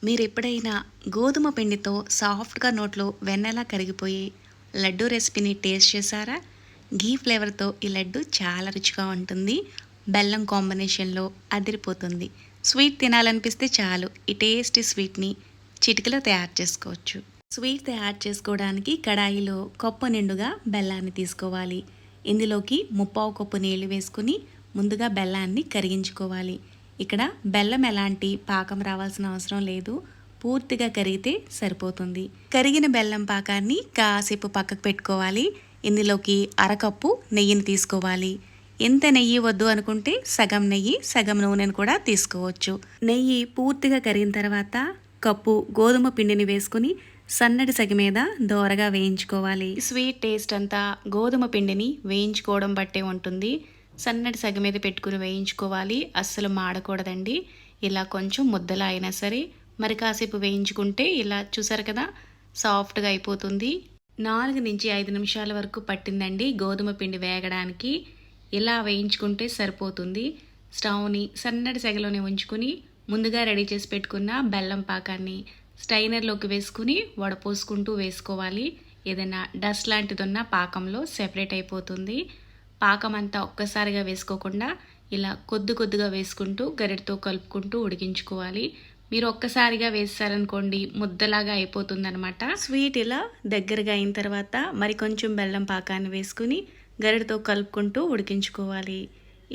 మీరు ఎప్పుడైనా గోధుమ పిండితో సాఫ్ట్గా నోట్లో వెన్నెలా కరిగిపోయి లడ్డు రెసిపీని టేస్ట్ చేశారా? ఘీ ఫ్లేవర్తో ఈ లడ్డు చాలా రుచిగా ఉంటుంది. బెల్లం కాంబినేషన్లో అదిరిపోతుంది. స్వీట్ తినాలనిపిస్తే చాలు ఈ టేస్టీ స్వీట్ని చిటికలో తయారు చేసుకోవచ్చు. స్వీట్ తయారు చేసుకోవడానికి కడాయిలో కప్పు నిండుగా బెల్లాన్ని తీసుకోవాలి. ఇందులోకి ముప్పావు కప్పు నీళ్లు వేసుకుని ముందుగా బెల్లాన్ని కరిగించుకోవాలి. ఇక్కడ బెల్లం ఎలాంటి పాకం రావాల్సిన అవసరం లేదు, పూర్తిగా కరిగితే సరిపోతుంది. కరిగిన బెల్లం పాకాన్ని కాసేపు పక్కకు పెట్టుకోవాలి. ఇందులోకి అరకప్పు నెయ్యిని తీసుకోవాలి. ఎంత నెయ్యి వద్దు అనుకుంటే సగం నెయ్యి సగం నూనెను కూడా తీసుకోవచ్చు. నెయ్యి పూర్తిగా కరిగిన తర్వాత కప్పు గోధుమ పిండిని వేసుకుని సన్నటి సగి మీద దోరగా వేయించుకోవాలి. స్వీట్ టేస్ట్ అంతా గోధుమ పిండిని వేయించుకోవడం బట్టే ఉంటుంది. సన్నటి సగం మీద పెట్టుకుని వేయించుకోవాలి, అస్సలు మాడకూడదండి. ఇలా కొంచెం ముద్దలా అయినా సరే మరి కాసేపు వేయించుకుంటే ఇలా చూసారు కదా సాఫ్ట్గా అయిపోతుంది. 4 నుంచి 5 నిమిషాల వరకు పట్టిందండి గోధుమ పిండి వేగడానికి. ఇలా వేయించుకుంటే సరిపోతుంది. స్టవ్ని సన్నటి సెగలోనే ఉంచుకుని ముందుగా రెడీ చేసి పెట్టుకున్న బెల్లం పాకాన్ని స్టైనర్లోకి వేసుకుని వడపోసుకుంటూ వేసుకోవాలి. ఏదైనా డస్ట్ లాంటిది ఉన్న పాకంలో సెపరేట్ అయిపోతుంది. పాకం అంతా ఒక్కసారిగా వేసుకోకుండా ఇలా కొద్దిగా వేసుకుంటూ గరిటతో కలుపుకుంటూ ఉడికించుకోవాలి. మీరు ఒక్కసారిగా వేసారనుకోండి ముద్దలాగా అయిపోతుందనమాట. స్వీట్ ఇలా దగ్గరగా అయిన తర్వాత మరి కొంచెం బెల్లం పాకాన్ని వేసుకుని గరిటతో కలుపుకుంటూ ఉడికించుకోవాలి.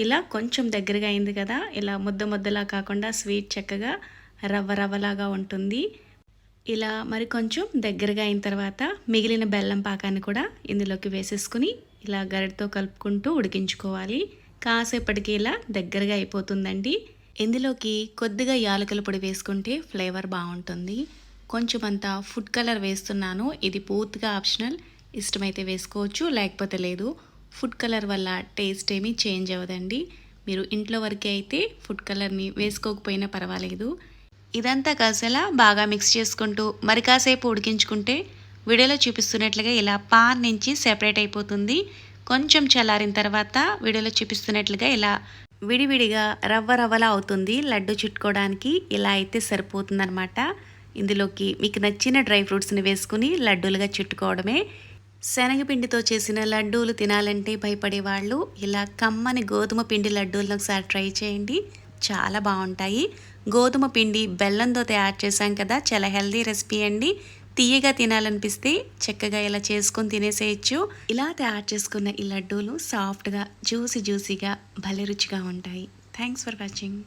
ఇలా కొంచెం దగ్గరగా అయింది కదా, ఇలా ముద్దలా కాకుండా స్వీట్ చక్కగా రవ్వలాగా ఉంటుంది. ఇలా మరి కొంచెం దగ్గరగా అయిన తర్వాత మిగిలిన బెల్లం పాకాన్ని కూడా ఇందులోకి వేసేసుకుని ఇలా గరిటతో కలుపుకుంటూ ఉడికించుకోవాలి. కాసేపటికి ఇలా దగ్గరగా అయిపోతుందండి. ఇందులోకి కొద్దిగా యాలకుల పొడి వేసుకుంటే ఫ్లేవర్ బాగుంటుంది. కొంచెం అంతా ఫుడ్ కలర్ వేస్తున్నాను, ఇది పూర్తిగా ఆప్షనల్. ఇష్టమైతే వేసుకోవచ్చు, లేకపోతే లేదు. ఫుడ్ కలర్ వల్ల టేస్ట్ ఏమీ చేంజ్ అవ్వదండి. మీరు ఇంట్లో వరకే అయితే ఫుడ్ కలర్ని వేసుకోకపోయినా పర్వాలేదు. ఇదంతా కాసేలా బాగా మిక్స్ చేసుకుంటూ మరి కాసేపు ఉడికించుకుంటే వీడియోలో చూపిస్తున్నట్లుగా ఇలా పాన్ నుంచి సెపరేట్ అయిపోతుంది. కొంచెం చల్లారిన తర్వాత వీడియోలో చూపిస్తున్నట్లుగా ఇలా విడివిడిగా రవ్వలా అవుతుంది. లడ్డు చుట్టుకోవడానికి ఇలా అయితే సరిపోతుందనమాట. ఇందులోకి మీకు నచ్చిన డ్రై ఫ్రూట్స్ని వేసుకుని లడ్డూలుగా చుట్టుకోవడమే. శనగపిండితో చేసిన లడ్డూలు తినాలంటే భయపడే వాళ్ళు ఇలా కమ్మని గోధుమ పిండి లడ్డూలను ఒకసారి ట్రై చేయండి, చాలా బాగుంటాయి. గోధుమ పిండి బెల్లంతో తయారు చేశాం కదా, చాలా హెల్దీ రెసిపీ అండి. తీయగా తినాలనిపిస్తే చక్కగా ఇలా చేసుకొని తినేసేయచ్చు. ఇలా తయారు చేసుకున్న ఈ లడ్డూలు సాఫ్ట్గా జ్యూసీగా భలే రుచిగా ఉంటాయి. Thanks for watching.